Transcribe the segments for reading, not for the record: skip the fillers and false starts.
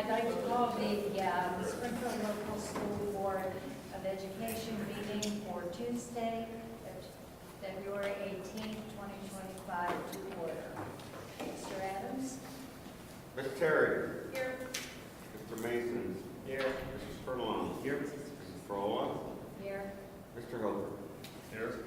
I'd like to call the Springfield Local School Board of Education meeting for Tuesday, February 18th, 2025 to order. Mr. Adams? Ms. Terry. Here. Mr. Mason. Here. Mrs. Furlong. Here. Mrs. Frola. Here. Mr. Hoover. Here.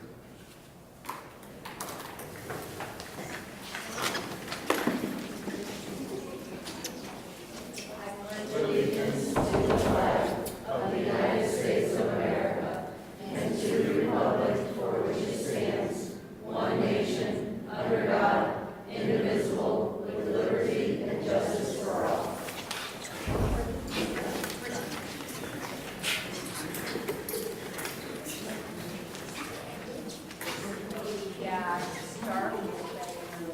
Yeah, start with the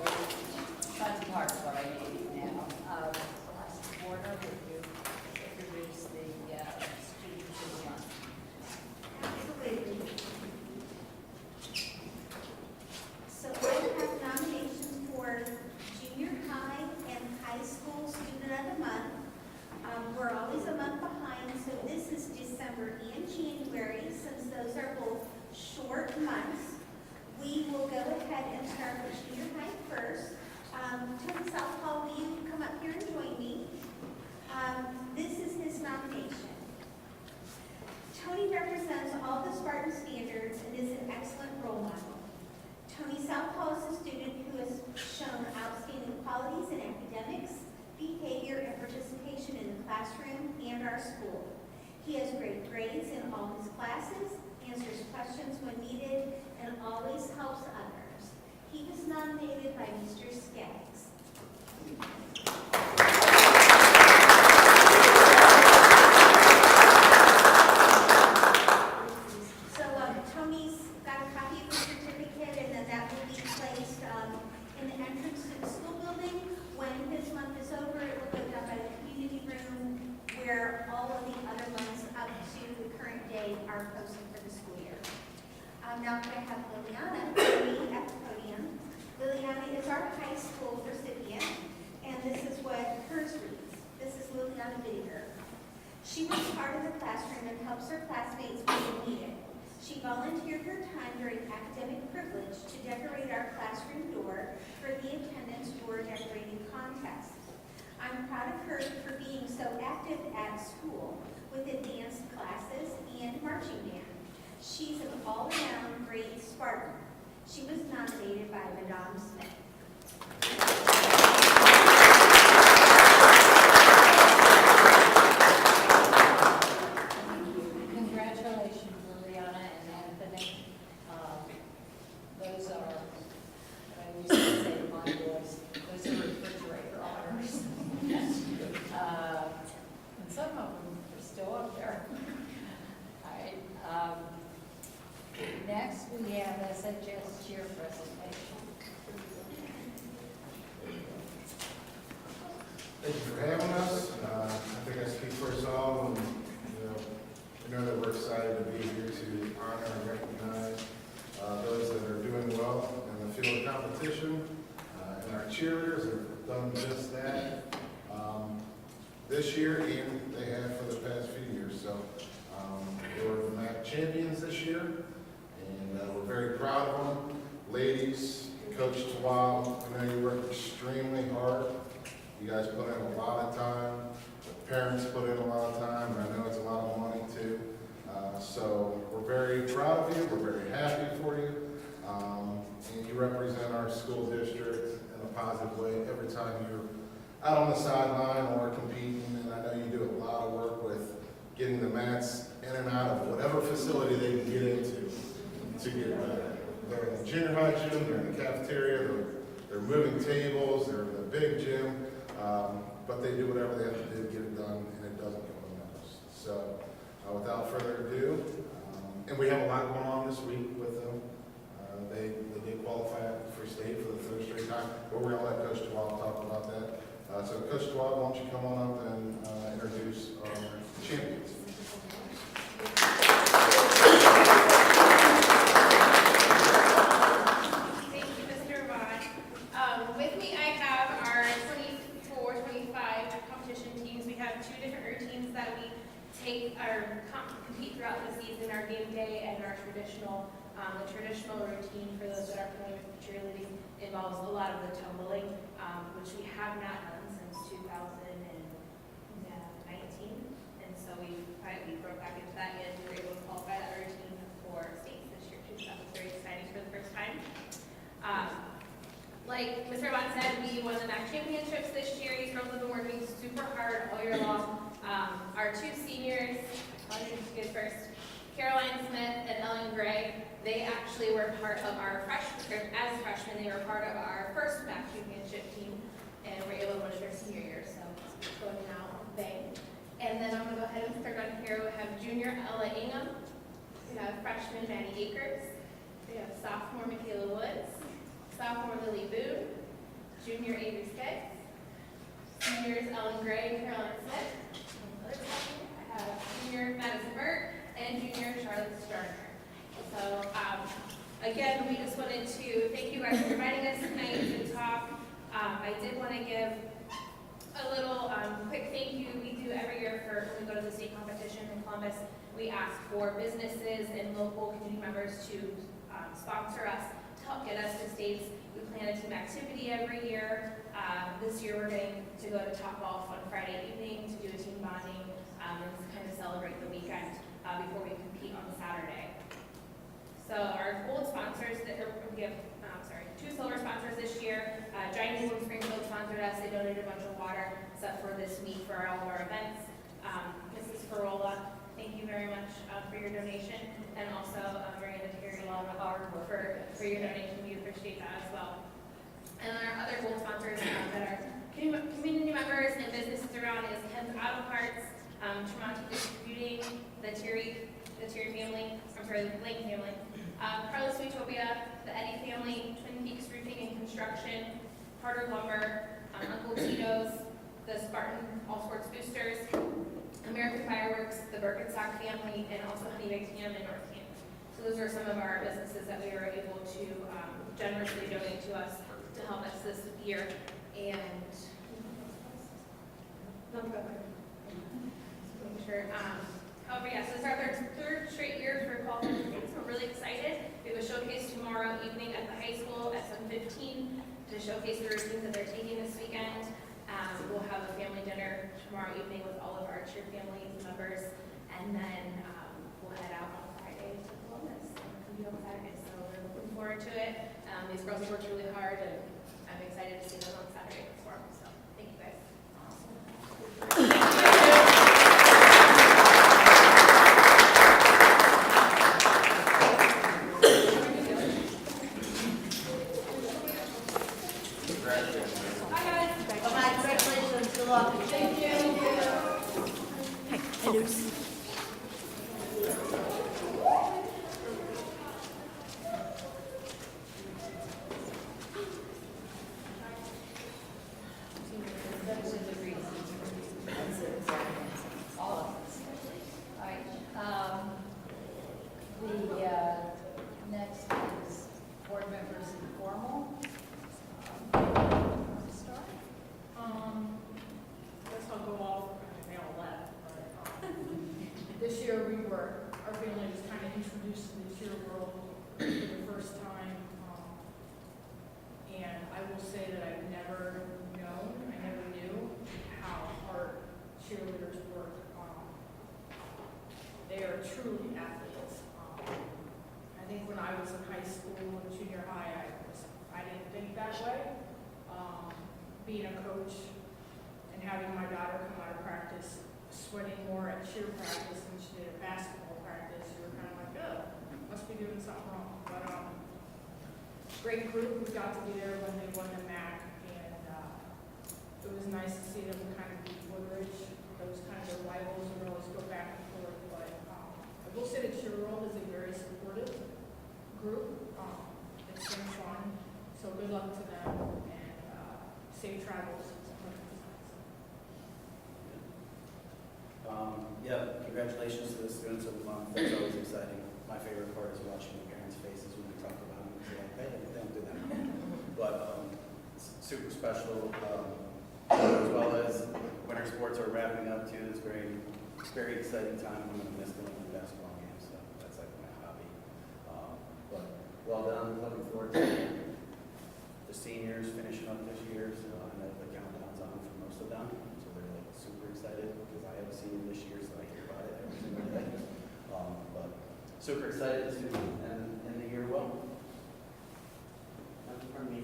fun part, what I need now. Mrs. Warner, would you introduce the students of the month? Absolutely. So I have nominations for junior high and high school student of the month. We're always a month behind, so this is December and January, since those are both short months. We will go ahead and start with junior high first. Tony Southpaw, will you come up here and join me? This is his nomination. Tony represents all the Spartan standards and is an excellent role model. Tony Southpaw is a student who has shown outstanding qualities in academics, behavior, and participation in the classroom and our school. He has great grades in all his classes, answers questions when needed, and always helps others. He was nominated by Mr. Skaggs. So Tony's got a copy of the certificate, and then that will be placed in the entrance to the school building. When his month is over, it will go down by the community room where all of the other months up to the current day are posted for the school year. Now I'm going to have Liliana join me at the podium. Liliana is our high school recipient, and this is what hers reads. This is Liliana Whittaker. She was part of the classroom and helps her classmates when needed. She volunteered her time during academic privilege to decorate our classroom door for the attendance door decorating contest. I'm proud of her for being so active at school with advanced classes and marching band. She's an all-around great Spartan. She was nominated by Madame Smith. Congratulations, Liliana and Anthony. Those are, I used to say to my boys, those are refrigerator honors. And some of them are still up there. All right. Next, we have SHS cheer presentation. Thank you for having us. I think I speak for us all when we know that we're excited to be here to honor and recognize those that are doing well in the field of competition. And our cheerleaders have done just that this year, and they have for the past few years. So they were the MAC champions this year, and we're very proud of them. Ladies, Coach Twab, I know you work extremely hard. You guys put in a lot of time. The parents put in a lot of time, and I know it's a lot of money too. So we're very proud of you. We're very happy for you. And you represent our school district in a positive way every time you're out on the sideline or competing. And I know you do a lot of work with getting the mats in and out of whatever facility they can get into to get better. They're in the junior high gym, they're in the cafeteria, they're moving tables, they're in the big gym. But they do whatever they have to do to get it done, and it doesn't go unnoticed. So without further ado, and we have a lot going on this week with them. They did qualify for state for the third straight time, but we're going to let Coach Twab talk about that. So Coach Twab, why don't you come on up and introduce our champions. Thank you, Mr. Vaughn. With me, I have our 24-25 competition teams. We have have two different routines that we take our compete throughout the season, our game day and our traditional. The traditional routine for those that are familiar with cheerleading involves a lot of the tumbling, which we have not done since 2019. And so we broke back into that and we were able to qualify that routine for states this year too. So that was very exciting for the first time. Like Mr. Vaughn said, we won the MAC championships this year. These girls have been working super hard all year long. Our two seniors, I'll introduce you guys first, Caroline Smith and Ellen Gray, they actually were part of our as freshmen, they were part of our first MAC championship team, and were able to win their senior year, so it's going now, bang. And then I'm going to go ahead and start on here. We have junior Ella Ingham, we have freshman Maddie Akers, we have sophomore Michaela Woods, sophomore Lily Boone, junior Avery Skaggs, seniors Ellen Gray and Caroline Smith. I have junior Madison Burt and junior Charlotte Starner. So again, we just wanted to thank you guys for inviting us tonight to talk. I did want to give a little quick thank you. We do every year for when we go to the state competition in Columbus. We ask for businesses and local community members to sponsor us to help get us to states. We plan a team activity every year. This year we're going to go to Top Golf on Friday evening to do a team bonding and kind of celebrate the weekend before we compete on Saturday. So our gold sponsors, we have two silver sponsors this year. Giant Eagle Springfield sponsored us. They donated a bunch of water stuff for this week for all of our events. Mrs. Farola, thank you very much for your donation, and also Miranda Terry for your donation. We appreciate that as well. And our other gold sponsors that are community members and businesses around is Ken's Auto Parts, Tremonti Distributing, the Terry family, the Lake family, Carlos Utopia, the Eddy family, Twin Peaks Roofing and Construction, Carter Lumber, Uncle Tito's, the Spartan All Sports Boosters, American Fireworks, the Birkenstock family, and also Honeybaked Ham and North Ham. So those are some of our businesses that we were able to generously donate to us to help us this year. And however, yes, this is our third straight year for qualifying states. We're really excited. We have a showcase tomorrow evening at the high school at 7:15 to showcase the routines that they're taking this weekend. We'll have a family dinner tomorrow evening with all of our cheer family members, and then we'll head out on Friday to Columbus and compete on Saturday. So we're looking forward to it. These girls have worked really hard, and I'm excited to see them on Saturday perform. So thank you guys. Next is board members informal. Start? Guess I'll go off, they all left, but this year our family was kind of introduced to the cheer world for the first time. And I will say that I never knew how hard cheerleaders work. They are truly athletes. I think when I was in high school and junior high, I didn't think that way. Being a coach and having my daughter come out of practice sweating more at cheer practice than she did at basketball practice, you were kind of like, oh, must be doing something wrong. But great group. We got to be there when they won the MAC, and it was nice to see them kind of beat Woodridge. Those kind of rivals would always go back and forth. But I will say the cheer world is a very supportive group. It's been fun. So good luck to them, and safe travels. Yeah, congratulations to the students of the month. That's always exciting. My favorite part is watching the parents' faces when we talk about them. It's like, hey, they don't do that. But it's super special, as well as winter sports are wrapping up too. It's very exciting time. I'm gonna miss going to the basketball games, so that's like my hobby. But well done. Looking forward to the seniors finishing up this year. So I know the countdown's on for most of them. So they're like super excited because I have a senior this year, so I hear about it every single day. But super excited to end the year well. Nothing from me.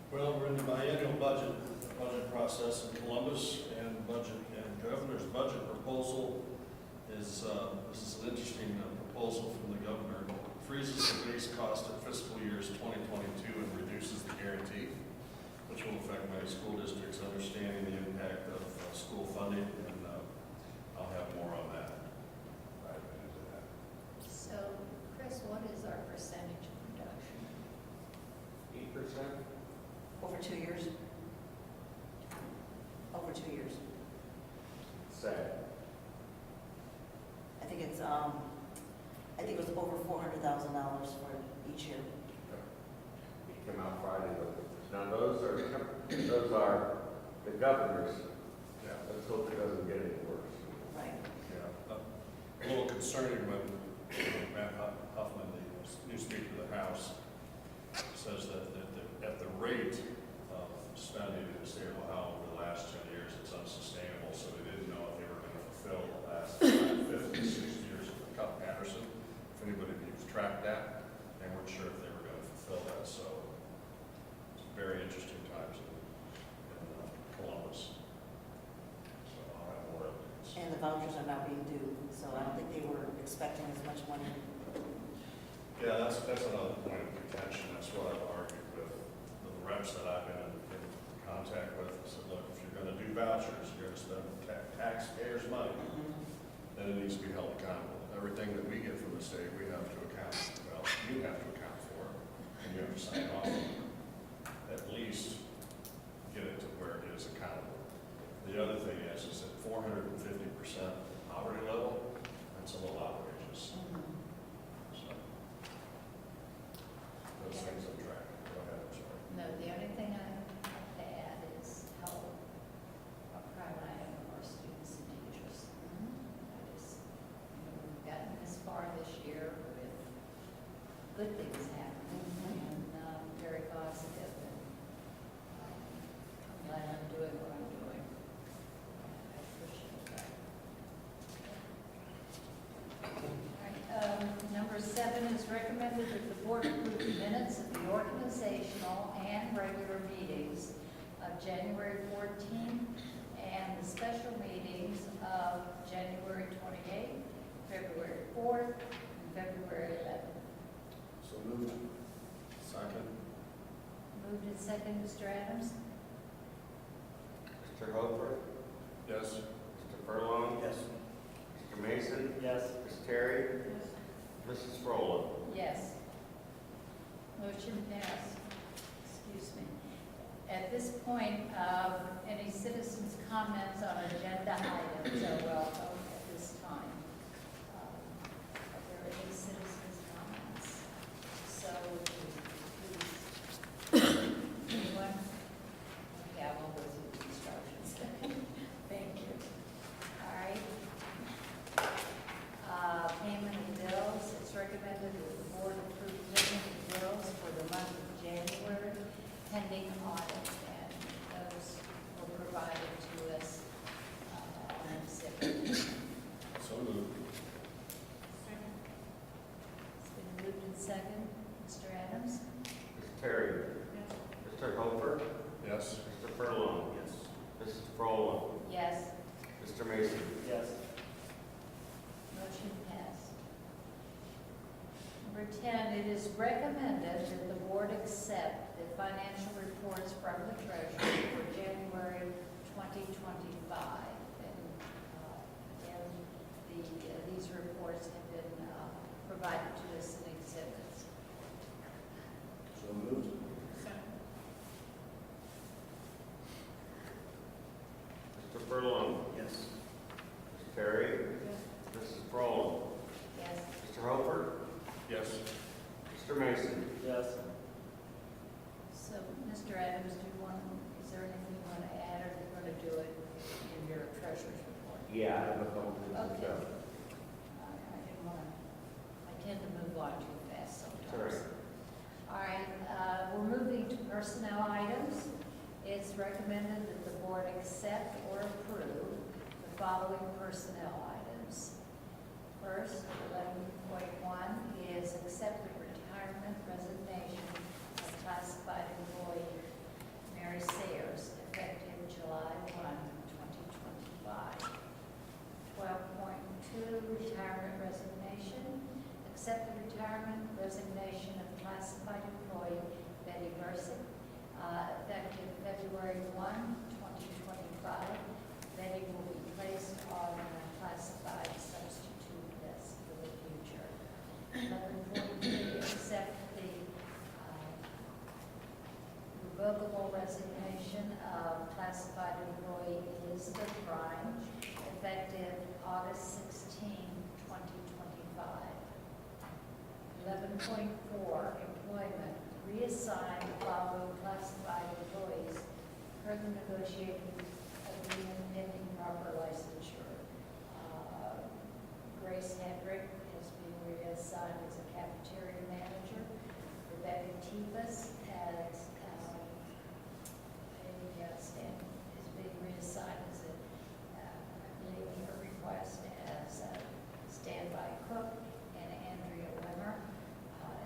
Well, we're in the biennial budget process in Columbus, and governor's budget proposal is, this is an interesting proposal from the governor. Freezes the base cost of fiscal years 2022 and reduces the guarantee, which will affect many school districts understanding the impact of school funding, and I'll have more on that. Right into that. So, Chris, what is our percentage reduction? 8%? Over 2 years? Over 2 years. Sad. I think it's, it was over $400,000 for each year. It came out Friday, but now those are the governor's. Yeah. Let's hope it doesn't get any worse. Right. Yeah, a little concerning when Matt Huffman, the new Speaker of the House, says that at the rate of spending in the state of Ohio over the last 10 years, it's unsustainable, so they didn't know if they were going to fulfill the last 50, 60 years of Patterson. If anybody keeps track of that, they weren't sure if they were going to fulfill that, so it's very interesting times in Columbus. So I'll have more updates. And the vouchers are now being due, so I don't think they were expecting as much money. Yeah, that's another point of contention. That's what I've argued with the reps that I've been in contact with. I said, look, if you're going to do vouchers, you're going to spend taxpayers' money, then it needs to be held accountable. Everything that we get from the state, we have to account, well, you have to account for, and you have to sign off on it. At least get it to where it is accountable. The other thing is at 450% poverty level, that's a little outrageous. So, those things I'm tracking. Go ahead, I'm sorry. No, the only thing I have to add is how proud I am of our students and teachers. I just, we've gotten this far this year with good things happening, and very positive, and I'm glad I'm doing what I'm doing. I appreciate that. All right, number 7 is recommended that the board approve the minutes of the organizational and regular meetings of January 14th and the special meetings of January 28th, February 4th, and February 11th. So moved. Second. Moved and second, Mr. Adams? Mr. Hofer? Yes. Mr. Furlong? Yes. Mr. Mason? Yes. Ms. Terry? Mrs. Frola? Yes. Motion passed. Excuse me. At this point, any citizens' comments on agenda items are welcome at this time. Are there any citizens' comments? So, anyone? Okay, I will go through the instructions. Thank you. All right. Payment of bills, it's recommended that the board approve payment of bills for the month of January pending audit, and those were provided to us on the 6th. So moved. It's been moved and second. Mr. Adams? Ms. Terry? Mr. Hofer? Yes. Mr. Furlong? Yes. Mrs. Frola? Yes. Mr. Mason? Yes. Motion passed. Number 10, it is recommended that the board accept the financial reports from the treasurer for January 2025. And again, these reports have been provided to us in exhibits. So moved. Mr. Furlong? Yes. Ms. Terry? Mrs. Frola? Yes. Mr. Hofer? Yes. Mr. Mason? Yes. So, Mr. Adams, is there anything you want to add couple things to go. I didn't want to, I tend to move on too fast sometimes. Sorry. All right, we're moving to personnel items. It's recommended that the board accept or approve the following personnel items. First, 11.1 is accept the retirement resignation of classified employee Mary Sayers, effective July 1, 2025. 12.2, retirement resignation. Accept the retirement resignation of classified employee Betty Bursick, effective February 1, 2025. Betty will be placed on a classified substitute list for the future. 11.3, accept the revocable resignation of classified employee Elizabeth Brine, effective August 16, 2025. 11.4, employment, reassign the following classified employees per the negotiated agreement pending proper licensure. Grace Hendrick is being reassigned as a cafeteria manager. Rebecca Tebus as is being reassigned as a, I believe her request as a standby cook, and Andrea Wimmer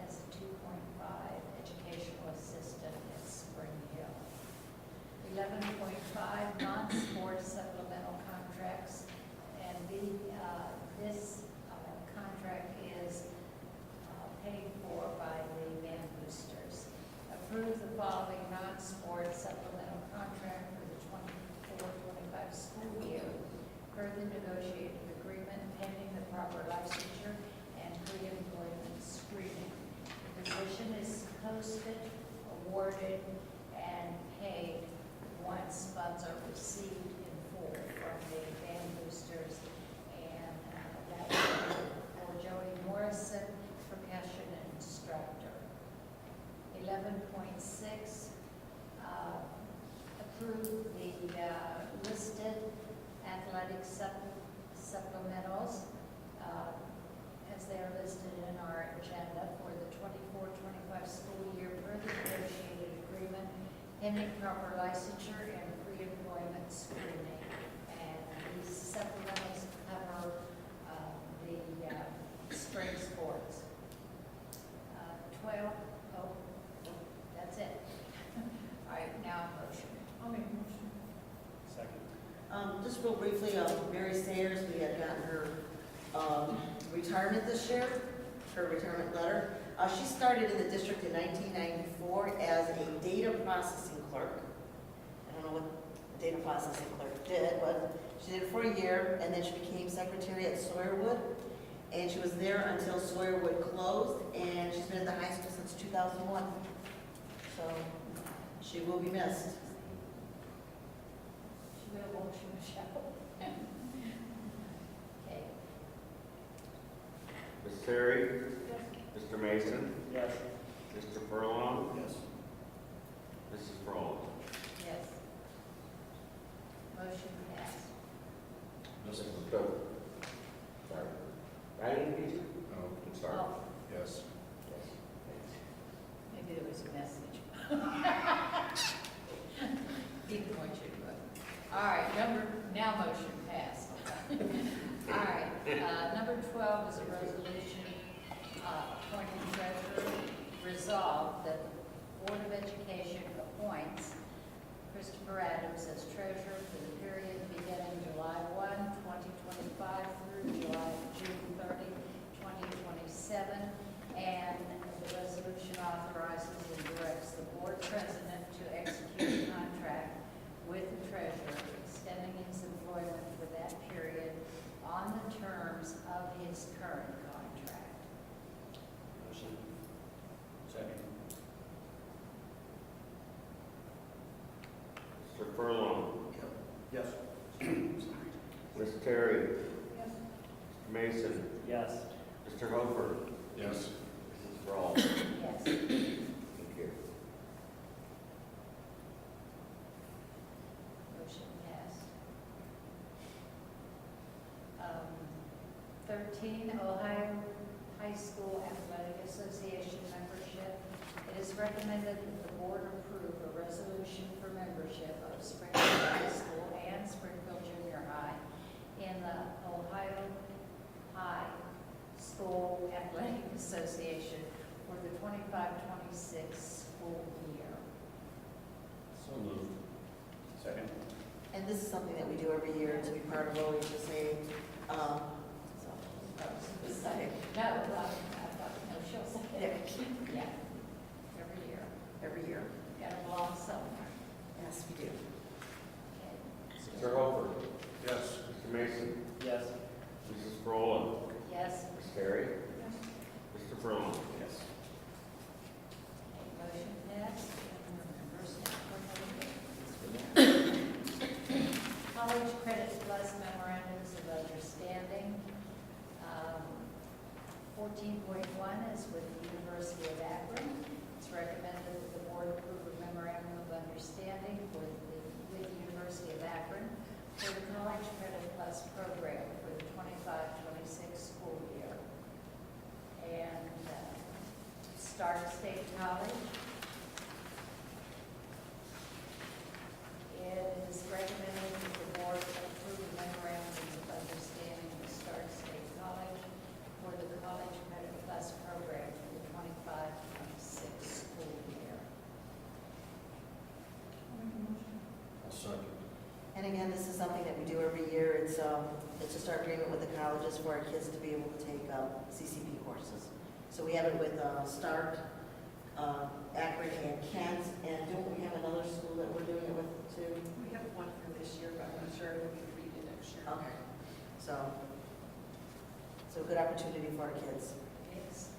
as a 2.5 educational assistant at Spring Hill. 11.5, non-sports supplemental contracts, and this contract is paid for by the Van Boosters. Approve the following non-sports supplemental contract for the 24-25 school year per the negotiated agreement pending the proper licensure and pre-employment screening. The position is posted, awarded, and paid once funds are received in full from the Van Boosters, and that is for Joey Morrison, percussion instructor. 11.6, approve the listed athletic supplementals as they are listed in our agenda for the 24-25 school year per the negotiated agreement, pending proper licensure and pre-employment screening. And these supplementals cover the spring sports. 12, that's it. All right, now a motion. I'll make a motion. Second. Just real briefly, Mary Sayers, we had gotten her retirement this year, her retirement letter. She started in the district in 1994 as a data processing clerk. I don't know what a data processing clerk did, but she did it for a year, and then she became secretary at Sawyerwood. And she was there until Sawyerwood closed, and she's been at the high school since 2001. So she will be missed. Should we have a motion, Michelle? Okay. Ms. Terry? Yes. Mr. Mason? Yes. Mr. Furlong? Yes. Mrs. Rowland? Yes. Motion passed. This is, So, sorry. I didn't get you? no, I'm sorry. Oh, Yes. Yes. maybe there was a message. Either one should go. All right, now motion passed. All right, number 12 is a resolution appointing treasurer. Resolved that the Board of Education appoints Christopher Adams as treasurer for the period beginning July 1, 2025 through June 30, 2027. And the resolution authorizes and directs the board president to execute a contract with the treasurer, extending his employment for that period on the terms of his current contract. Motion. Second. Mr. Furlong? Yes. Ms. Terry? Yes. Mr. Mason? Yes. Mr. Hofer? Yes. Mrs. Rowland? Yes. Thank you. Motion passed. 13, Ohio High School Athletic Association membership. It is recommended that the board approve a resolution for membership of Springfield High School and Springfield Junior High in the Ohio High School Athletic Association for the 25-26 school year. So moved. Second? And this is something that we do every year to be part of what we just say. No, I thought, no, she'll say it. Yeah, every year. Every year. Got to belong somewhere. Yes, we do. Okay. Mr. Hofer? Yes. Mr. Mason? Yes. Mrs. Rowland? Yes. Ms. Terry? Mr. Furlong? Yes. Motion passed. College Credit Plus memorandums of understanding. 14.1 is with the University of Akron. It's recommended that the board approve a memorandum of understanding with the University of Akron for the College Credit Plus program for the 25-26 school year. And Stark State College. It is recommended that the board approve a memorandum of understanding with Stark State College for the College Credit Plus program for the 25-26 school year. I'll second. And again, this is something that we do every year. It's just our agreement with the colleges for our kids to be able to take CCP courses. So we have it with Stark, Akron, and Kent, and don't we have another school that we're doing it with too? We have one for this year, but I'm not sure it will be repeated next year. Okay. So good opportunity for our kids. Yes.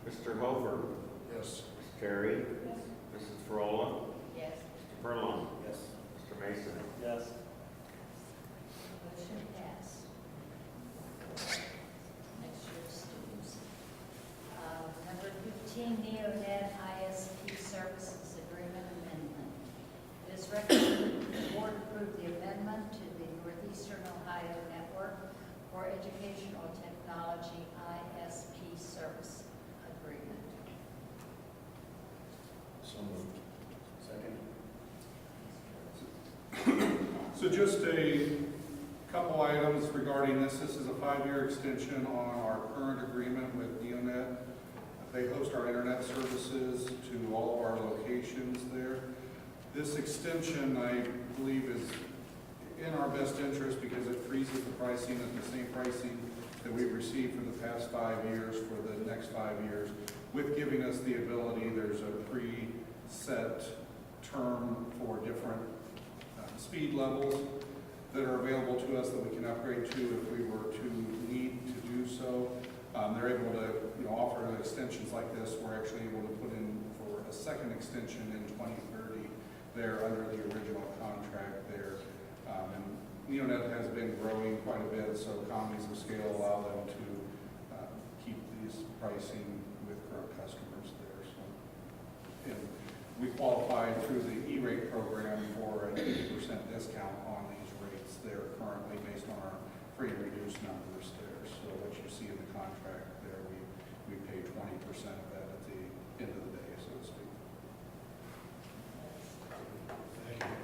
Mr. Hofer? Yes. Ms. Terry? Mrs. Rowland? Yes. Mr. Furlong? Yes. Mr. Mason? Yes. Motion passed. Next year's students. Number 15, Neonet ISP Services Agreement Amendment. It is recommended that the board approve the amendment to the Northeastern Ohio Network for Educational Technology ISP Service Agreement. So moved. Second? So just a couple items regarding this. This is a 5-year extension on our current agreement with Neonet. They host our internet services to all of our locations there. This extension, I believe, is in our best interest because it freezes the pricing at the same pricing that we've received for the past 5 years for the next 5 years, with giving us the ability, there's a preset term for different speed levels that are available to us that we can upgrade to if we were to need to do so. They're able to offer extensions like this. We're actually able to put in for a second extension in 2030 there under the original contract there. And Neonet has been growing quite a bit, so economies of scale allow them to keep these pricing with current customers there. So, and we qualified through the E-rate program for an 80% discount on these rates there currently based on our free and reduced numbers there. So what you see in the contract there, we pay 20% of that at the end of the day, so to speak. Thank you.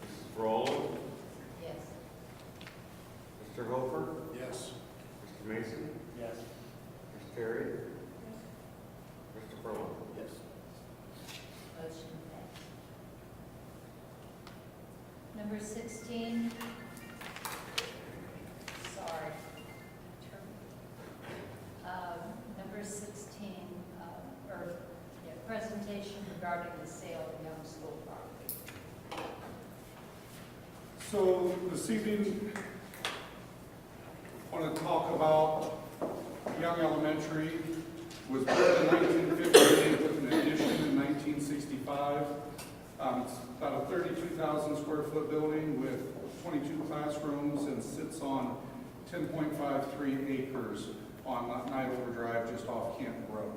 Mrs. Rowland? Yes. Mr. Hofer? Yes. Mr. Mason? Yes. Ms. Terry? Mr. Furlong? Yes. Motion passed. Number 16, sorry. Number 16, presentation regarding the sale of young school property. So this evening, I want to talk about Young Elementary. Was built in 1958 with an addition in 1965. It's about a 32,000 square foot building with 22 classrooms and sits on 10.53 acres on Nidover Drive just off Canton Road.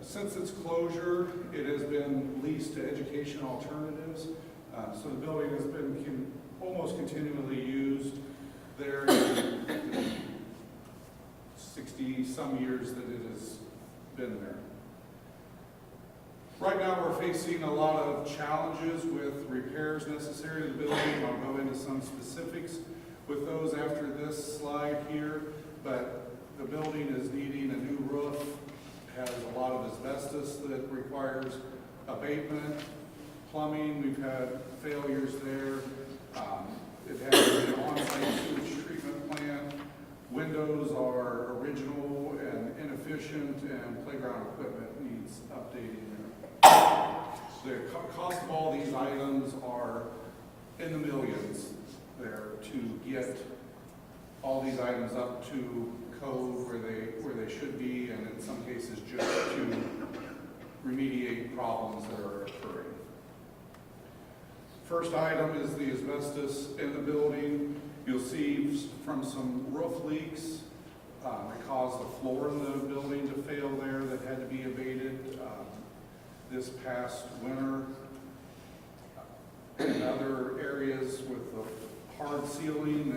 Since its closure, it has been leased to Education Alternatives So the building has been almost continually used there in the 60-some years that it has been there. Right now, we're facing a lot of challenges with repairs necessary to the building. I'll go into some specifics with those after this slide here, but the building is needing a new roof, has a lot of asbestos that requires abatement. Plumbing, we've had failures there. It has an on-site sewage treatment plant. Windows are original and inefficient, and playground equipment needs updating there. The cost of all these items are in the millions there to get all these items up to code where they should be, and in some cases just to remediate problems that are occurring. First item is the asbestos in the building. You'll see from some roof leaks that caused the floor in the building to fail there that had to be abated this past winter. In other areas with the hard ceiling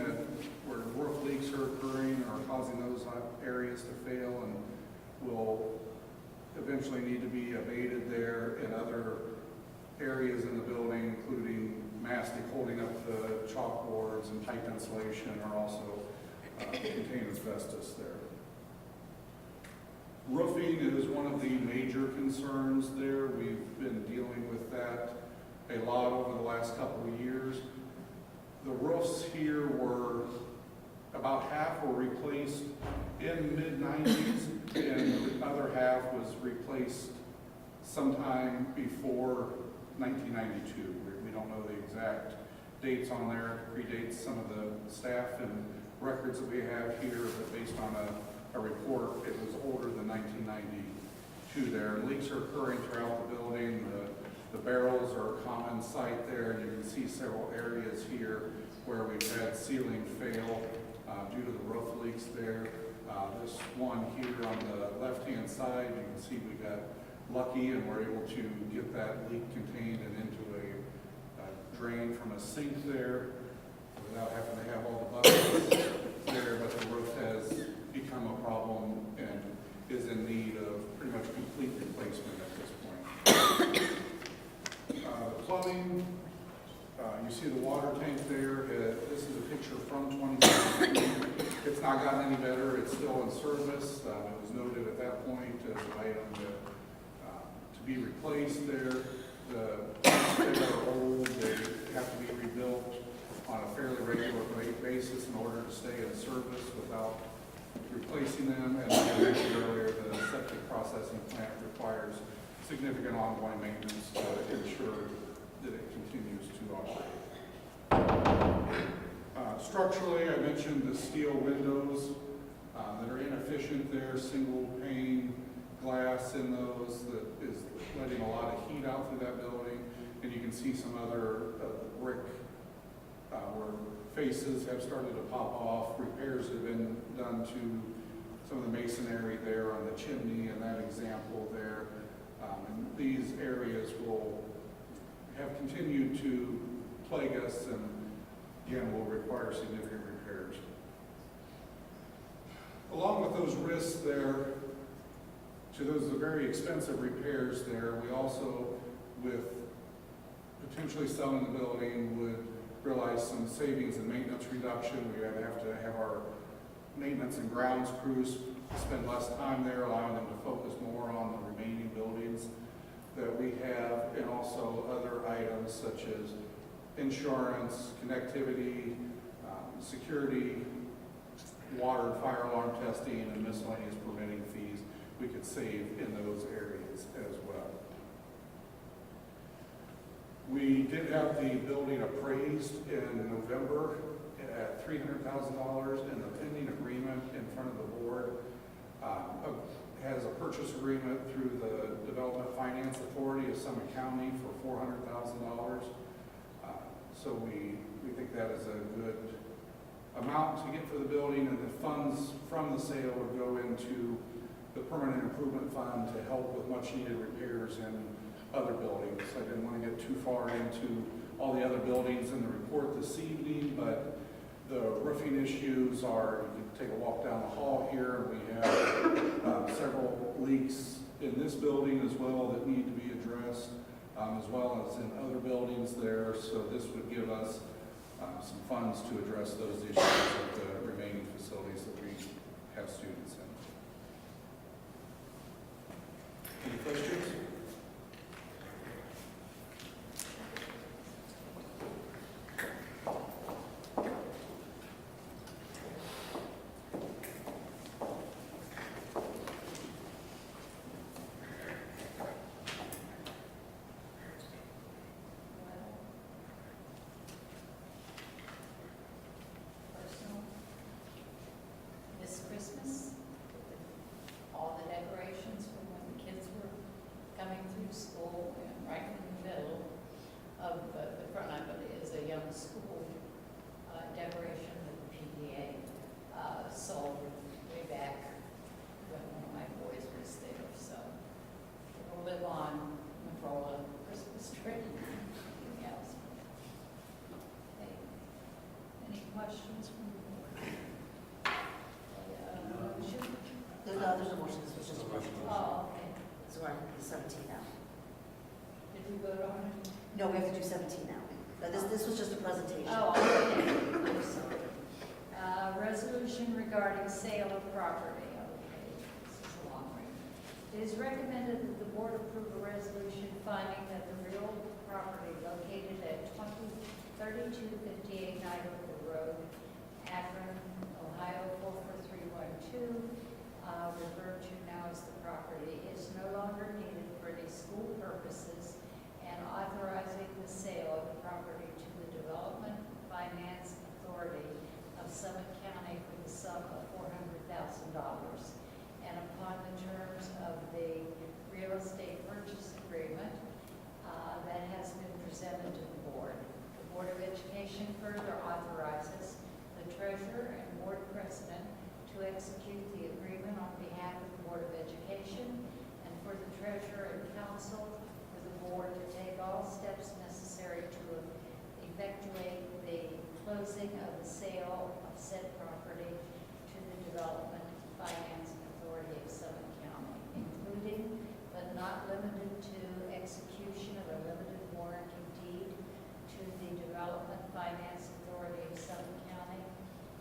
where roof leaks are occurring are causing those areas to fail and will eventually need to be abated there. In other areas in the building, including mastic holding up the chalkboards and pipe insulation, are also contain asbestos there. Roofing is one of the major concerns there. We've been dealing with that a lot over the last couple of years. The roofs here were about half were replaced in the mid-90s, and the other half was replaced sometime before 1992. We don't know the exact dates on there. It predates some of the staff and records that we have here, but based on a report, it was older than 1992 there. Leaks are occurring throughout the building. The barrels are a common sight there, and you can see several areas here where we've had ceiling fail due to the roof leaks there. This one here on the left-hand side, you can see we got lucky and were able to get that leak contained and into a drain from a sink there without having to have all the buckets there, but the roof has become a problem and is in need of pretty much complete replacement at this point. The plumbing, you see the water tank there. This is a picture from 2019. It's not gotten any better. It's still in service. It was noted at that point as an item to be replaced there. The pumps there are old. They have to be rebuilt on a fairly regular basis in order to stay in service without replacing them. And like I mentioned earlier, the septic processing plant requires significant ongoing maintenance to ensure that it continues to operate. Structurally, I mentioned the steel windows that are inefficient there, single pane glass in those that is letting a lot of heat out through that building. And you can see some other brick where faces have started to pop off. Repairs have been done to some of the masonry there on the chimney and that example there. And these areas will have continued to plague us and again will require significant repairs. Along with those risks there, to those very expensive repairs there, we also, with potentially selling the building, would realize some savings and maintenance reduction. We would have to have our maintenance and grounds crews spend less time there, allowing them to focus more on the remaining buildings that we have, and also other items such as insurance, connectivity, security, water and fire alarm testing, and miscellaneous permitting fees we could save in those areas as well. We did have the building appraised in November at $300,000, and the pending agreement in front of the board has a purchase agreement through the Development Finance Authority of Summit County for $400,000. So we think that is a good amount to get for the building, and the funds from the sale would go into the Permanent Improvement Fund to help with much needed repairs in other buildings. I didn't want to get too far into all the other buildings in the report this evening, but the roofing issues are, you can take a walk down the hall here. We have several leaks in this building as well that need to be addressed, as well as in other buildings there. So this would give us some funds to address those issues at the remaining facilities that we have students in. Any questions? Personal. This Christmas, all the decorations from when the kids were coming through school, and right in the middle of the front of it is a young school decoration that the PTA sold way back when one of my boys was there. So it will live on with all the Christmas tree and everything else. Okay. Any questions from the board? Motion? There's a motion, this was just a motion. Oh, okay. So we're on 17 now. Did we vote on it? No, we have to do 17 now. This was just a presentation. Oh, okay. I'm sorry. Resolution regarding sale of property. Okay, this is a long one. It is recommended that the board approve a resolution finding that the real property located at 3258 Niagara Road, Akron, Ohio 44312, referred to now as the property, is no longer needed for any school purposes, and authorizing the sale of the property to the Development Finance Authority of Summit County for the sum of $400,000. And upon the terms of the real estate purchase agreement that has been presented to the board. The Board of Education further authorizes the treasurer and board president to execute the agreement on behalf of the Board of Education, and for the treasurer and council for the board to take all steps necessary to effectuate the closing of the sale of said property to the Development Finance Authority of Summit County, including but not limited to execution of a limited warranty deed to the Development Finance Authority of Summit County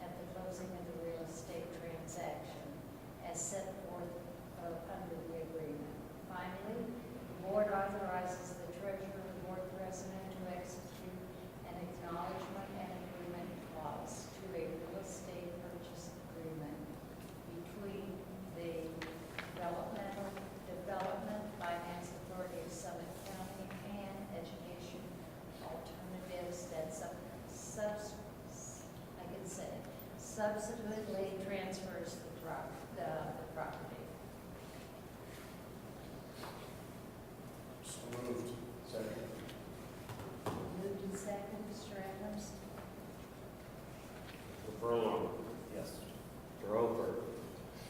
at the closing of the real estate transaction as set forth under the agreement. Finally, the board authorizes the treasurer and board president to execute an acknowledgement and agreement clause to a real estate purchase agreement between the Development Finance Authority of Summit County and Education Alternatives that subsequently transfers the property. So moved. Second. Moved and second, Mr. Adams? Mr. Furlong. Yes. Mr. Ofer.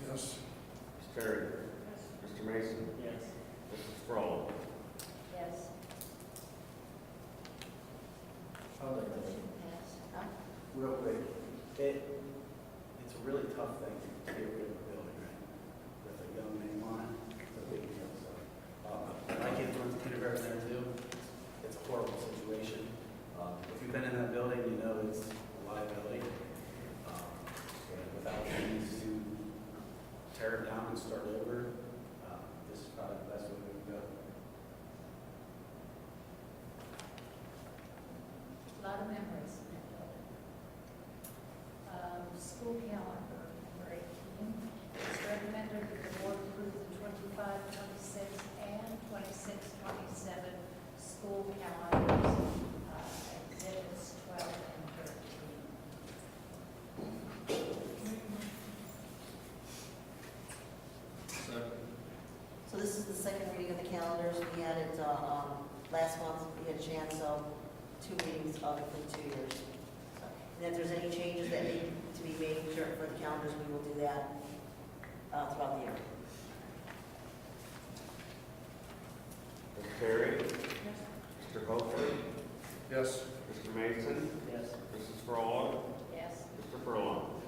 Yes. Ms. Terry. Mr. Mason. Yes. Mrs. Furlong. Yes. Motion passed. Real quick, it's a really tough thing to get rid of a building, right? With a young name on it, it's a big deal, so. My kids went to kindergarten there too. It's a horrible situation. If you've been in that building, you know it's a liability. And without the means to tear it down and start over, this is probably the best way we can go. A lot of memories in that building. School calendar, number 18. It's recommended that the board approve the 25-26 and 26-27 school calendars, exhibits 12 and 13. Second. So this is the second reading of the calendars. We had it last month. We had a chance of 2 meetings of it for 2 years. And if there's any changes that need to be made for the calendars, we will do that throughout the year. Ms. Terry. Mr. Hofer. Yes. Mr. Mason? Yes. Mrs. Frola? Yes. Mr. Furlong?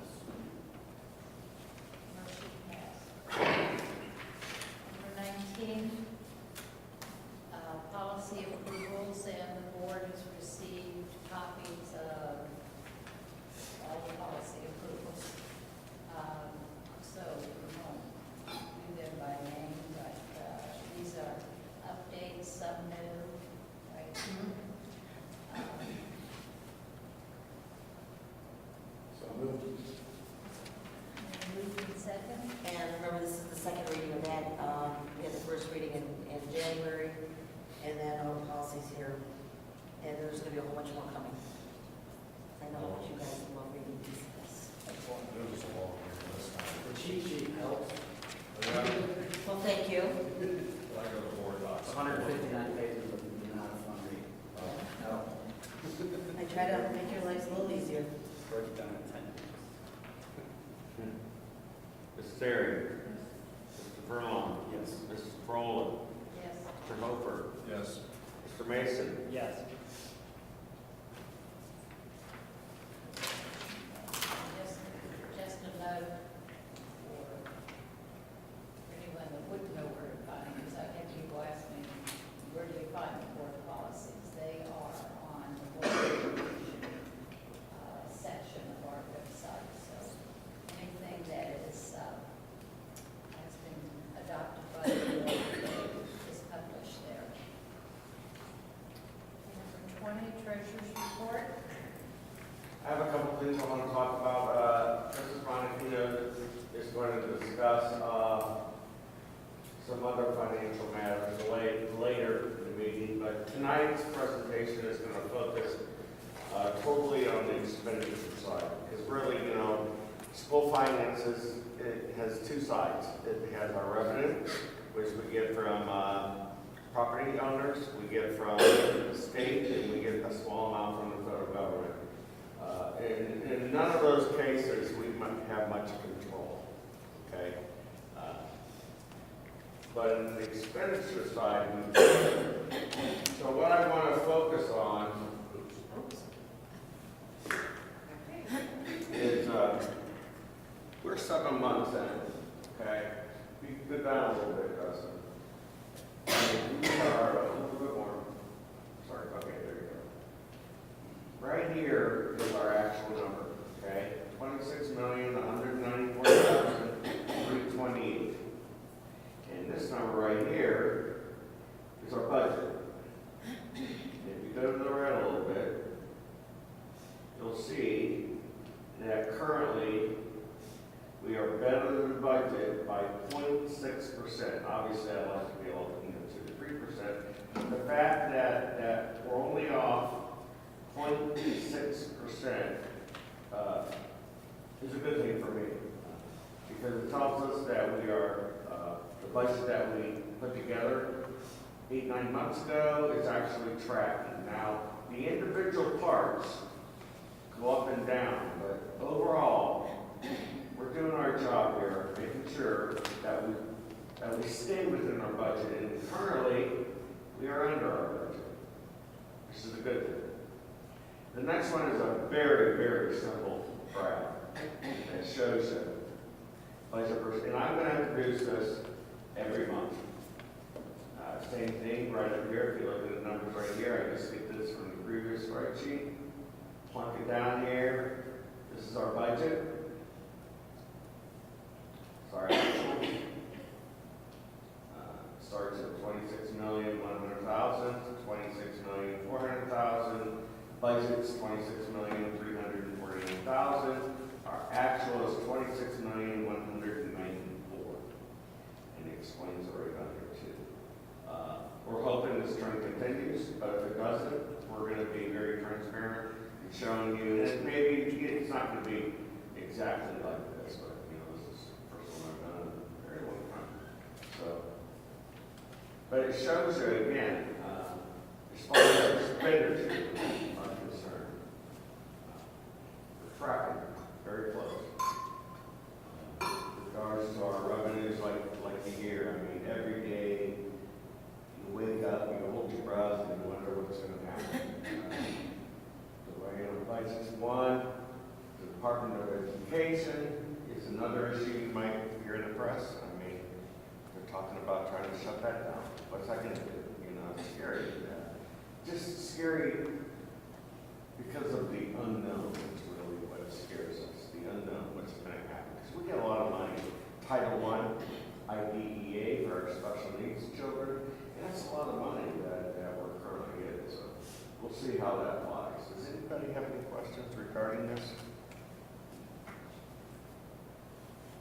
Motion passed. Number 19, policy approvals, and the board has received copies of all the policy approvals. So we won't do them by name, but these are updates, some new, right? So moved. Moved in second. And remember, this is the second reading of that. We had the first reading in January, and then all the policies here. And there's going to be a whole bunch more coming. I know you guys love reading these. It was a long year this time. The cheat sheet helps. Well, thank you. I go to board docs. 159 pages of not a fun read. No. I try to make your lives a little easier. Break it down in 10 pages. Mrs. Terry? Mr. Furlong? Yes. Mrs. Frola? Yes. Mr. Hofer? Yes. Mr. Mason? Yes. Just a note for anyone that wouldn't know where to find them, because I've had people ask me, where do you find the board policies? They are on the board section of our website, so anything that is, has been adopted by the board is published there. Number 20, treasurer's report. I have a couple things I want to talk about. Mrs. Monaco is going to discuss some other financial matters later in the meeting, but tonight's presentation is going to focus totally on the expenditure side. Because really, you know, school finances, it has two sides. It has our revenue, which we get from property owners, we get from the state, and we get a small amount from the federal government. In none of those cases, we might have much control, okay? But in the expenditure side, we do. So what I want to focus on is, we're 7 months in, okay? We can go down a little bit, Dustin. Or a little bit more. Sorry, okay, there you go. Right here is our actual number, okay? 26,194,328. And this number right here is our budget. If you go to the right a little bit, you'll see that currently we are better than budget by 0.6%. Obviously, I'd like to be able to 2 to 3%. The fact that we're only off 0.6% is a good thing for me, because it tells us that we are, the budget that we put together 8-9 months ago is actually tracking. Now, the individual parts go up and down, but overall, we're doing our job here, making sure that we stay within our budget, and currently, we are under our budget. This is a good thing. The next one is a very, very simple graph that shows you budget versus, and I'm going to introduce this every month. Same thing right up here. If you look at the numbers right here, I just get this from the previous spreadsheet. Plunk it down here. This is our budget. Sorry. Starts at 26,100,000, 26,400,000. Budget's 26,349,000. Our actual is 26,194,000, and it explains it right under too. We're hoping this trend continues, but if it doesn't, we're going to be very transparent and showing you. And maybe it's not going to be exactly like this, but you know, this is the first one I've done in a very long time. So, but it shows you again, as far as expenditures are concerned, we're tracking very close. With regards to our revenues, like you hear, I mean, every day you wake up, you hold your breath, and you wonder what's going to happen. Education is another issue you might hear in the press. I mean, they're talking about trying to shut that down. What's that going to do? You know, it's scary. Just scary because of the unknown. It's really what scares us. The unknown, what's going to happen. Because we get a lot of money, Title I, IDEA for our special needs children, and that's a lot of money that we're currently getting. So we'll see how that flies. Does anybody have any questions regarding this?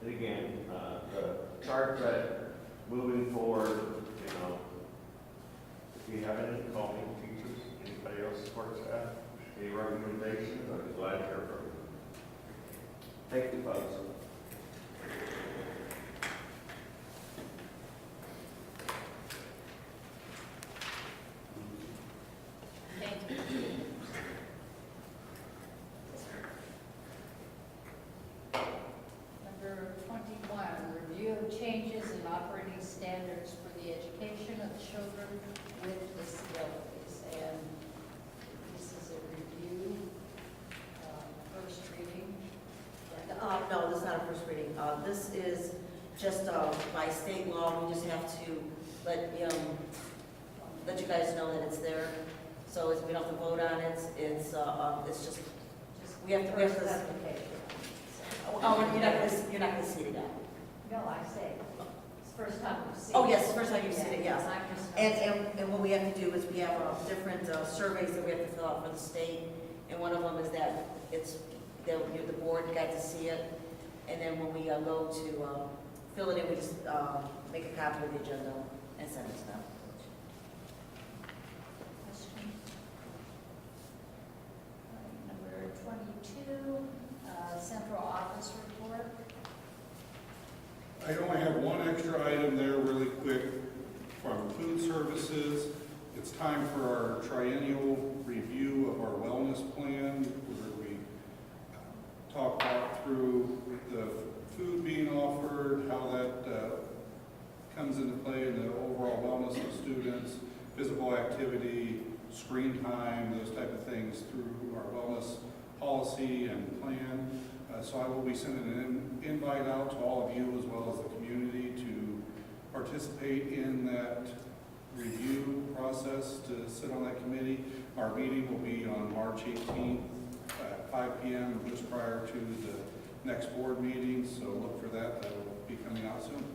And again, the chart that moving forward, you know, if you have any, call me, teachers, anybody else supports that, any recommendations, I'd be glad to hear from you. Thank you, folks. Thank you. Number 21, review of changes in operating standards for the education of children with disabilities. And this is a review, first reading. No, this is not a first reading. This is just by state law, we just have to let you guys know that it's there. So we don't have to vote on it. It's just, we have to. First application. Oh, you're not gonna see it again. No, I say, it's the first time we've seen it. Oh, yes, the first time you've seen it, yes. I'm just And what we have to do is we have different surveys that we have to fill out for the state, and one of them is that the board got to see it, and then when we go to fill it in, we just make a copy of the agenda and send it to them. Question? Number 22, central office report. I only have one extra item there really quick from food services. It's time for our triennial review of our wellness plan, where we talk through the food being offered, how that comes into play in the overall wellness of students, physical activity, screen time, those type of things through our wellness policy and plan. So I will be sending an invite out to all of you as well as the community to participate in that review process, to sit on that committee. Our meeting will be on March 18th at 5 p.m. just prior to the next board meeting, so look for that. That will be coming out soon.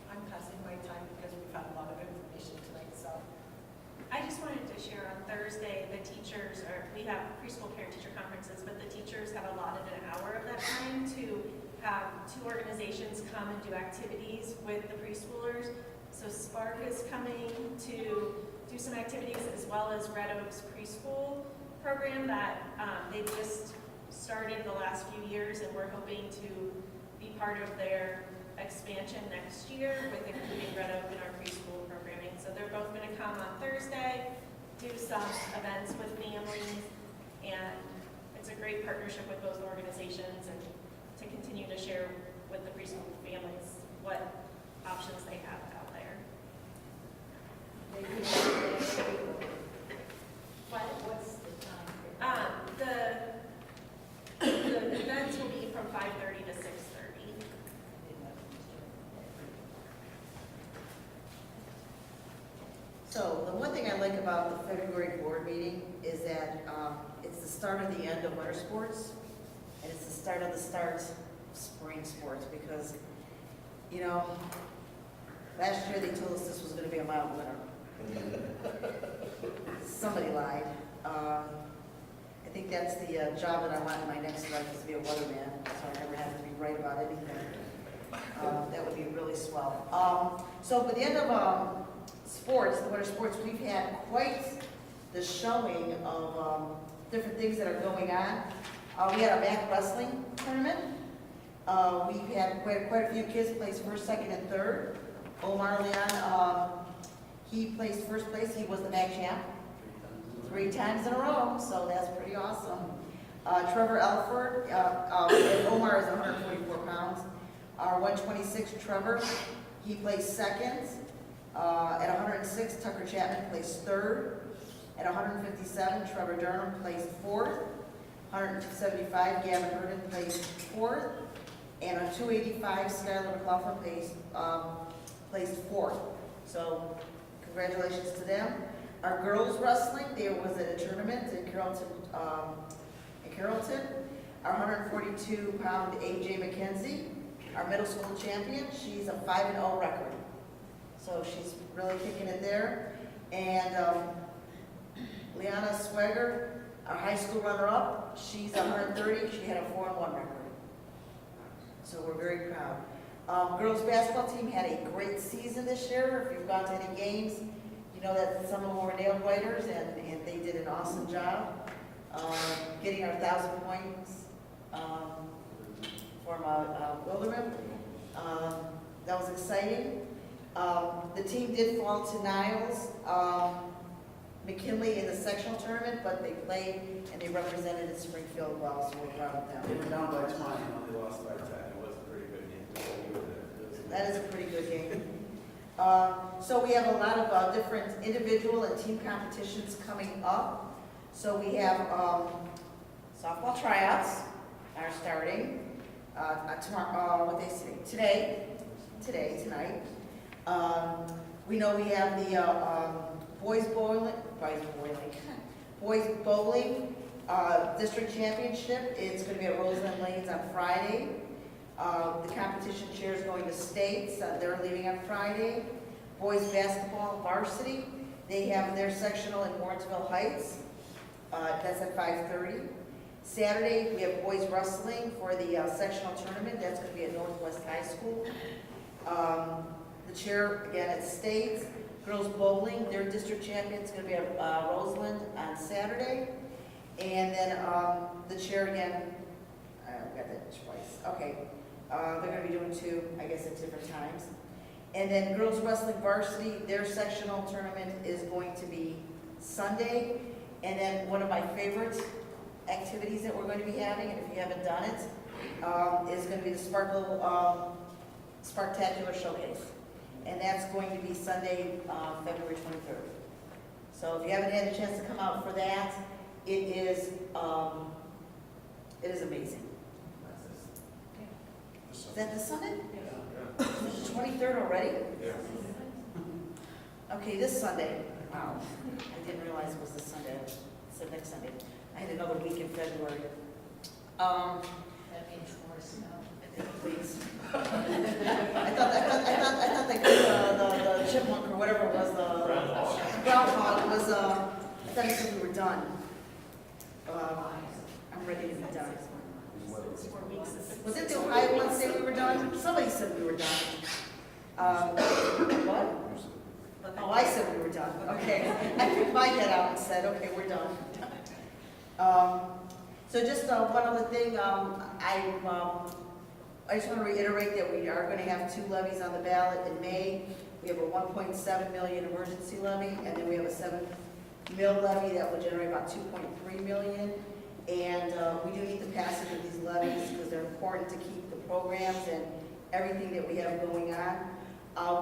I'm passing my time because we've had a lot of information tonight, so. I just wanted to share on Thursday, the teachers, we have preschool parent teacher conferences, but the teachers have allotted an hour of that time to have 2 organizations come and do activities with the preschoolers. So Spark is coming to do some activities, as well as Red Oaks preschool program that they've just started the last few years, and we're hoping to be part of their expansion next year with including Red Oak in our preschool programming. So they're both going to come on Thursday, do some events with families, and it's a great partnership with those organizations, and to continue to share with the preschool families what options they have out there. What's the time? The events will be from 5:30 to 6:30. So the one thing I like about the February board meeting is that it's the start of the end of winter sports, and it's the start of spring sports, because, last year they told us this was going to be a mild winter. Somebody lied. I think that's the job that I want in my next life, is to be a weatherman, so I never have to be right about anything. That would be really swell. So by the end of sports, the winter sports, we've had quite the showing of different things that are going on. We had a MAC wrestling tournament. We've had quite a few kids place first, second, and third. Omar Leon, he placed first place. He was the MAC champ 3 times in a row, so that's pretty awesome. Trevor Elford, Omar is 144 pounds. Our 126, Trevor, he placed second. At 106, Tucker Chapman placed third. At 157, Trevor Durham placed fourth. 175, Gavin Herden placed fourth. And on 285, Skylar McLaughlin placed fourth. So congratulations to them. Our girls wrestling, there was a tournament in Carrollton. Our 142-pound AJ McKenzie, our middle school champion, she's a 5-0 record. So she's really kicking it there. And Liana Swagger, our high school runner-up, she's 130. She had a 4-1 record. So we're very proud. Girls basketball team had a great season this year. If you've gone to any games, you know that some of them were nail biters, and they did an awesome job getting our 1,000 points from Wilderman. That was exciting. The team did fall to Niles McKinley in the sectional tournament, but they played and they represented Springfield well, so we're proud of They them. were down by 20 and only lost by 10. It was a pretty good game. That is a pretty good game. So we have a lot of different individual and team competitions coming up. So we have softball tryouts are starting tomorrow. What day is today? Tonight. We know we have the boys bowling district championship. It's going to be at Roseland Lanes on Friday. The competition chair is going to States. They're leaving on Friday. Boys basketball varsity, they have their sectional in Lawrenceville Heights. That's at 5:30. Saturday, we have boys wrestling for the sectional tournament. That's going to be at Northwest High School. The chair, again, at States. Girls bowling, their district champion is going to be at Roseland on Saturday. And then the chair again, I got that twice. Okay. They're going to be doing two, I guess, at different times. And then girls wrestling varsity, their sectional tournament is going to be Sunday. And then one of my favorite activities that we're going to be having, and if you haven't done it, is going to be the Sparktacular Showcase. And that's going to be Sunday, February 23rd. So if you haven't had a chance to come out for that, it is amazing. Is that this Sunday? Yeah. Is it the 23rd already? Yeah. Okay, this Sunday. Wow. I didn't realize it was this Sunday. It said next Sunday. I had another week in February. That means more snow. Please. I thought the chipmunk or whatever it was, the groundhog was, I thought he said we were done. I'm ready to be done. 4 weeks. Was it the Ohio one say we were done? Somebody said we were done. What? Oh, I said we were done. Okay. I picked my head out and said, okay, we're done. So just one other thing, I just want to reiterate that we are going to have 2 levies on the ballot in May. We have a 1.7 million emergency levy, and then we have a 7 mil levy that will generate about 2.3 million. And we do need the passage of these levies because they're important to keep the programs and everything that we have going on.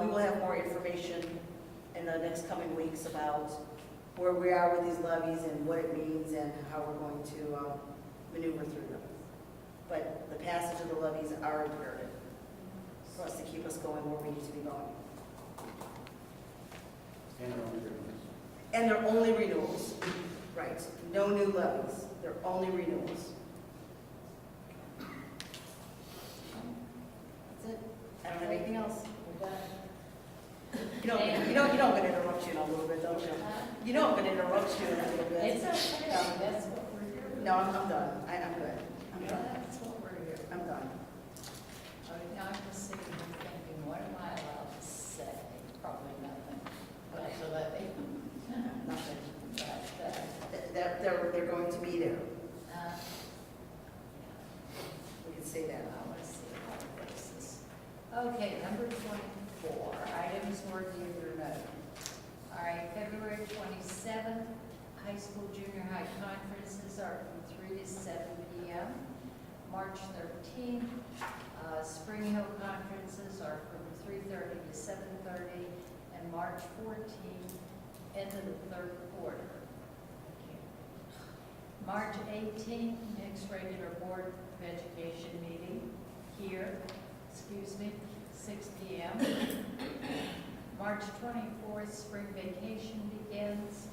We will have more information in the next coming weeks about where we are with these levies and what it means and how we're going to maneuver through them. But the passage of the levies are imperative for us to keep us going where we need to be going. And they're only renewals. Right. No new levies. They're only renewals. That's it. I don't have anything else. You know I'm going to interrupt you in a little bit, don't you? You know I'm going to interrupt you in a little bit. It's okay, that's what we're here for. No, I'm done. I'm good. I'm Yeah, done. that's what we're here for. I'm done. I'm just sitting here thinking, what am I allowed to say? Probably nothing. But Nothing. But, They're going to be there. uh, We can say that. I want to see a lot of faces. Okay, number 24, items worthy of your note. All right, February 27th, high school, junior high conferences are from 3 to 7 p.m. March 13th, Spring Hill conferences are from 3:30 to 7:30, and March 14th, end of the third quarter. March 18th, next regular Board of Education meeting here, 6 p.m. March 24th, spring vacation begins.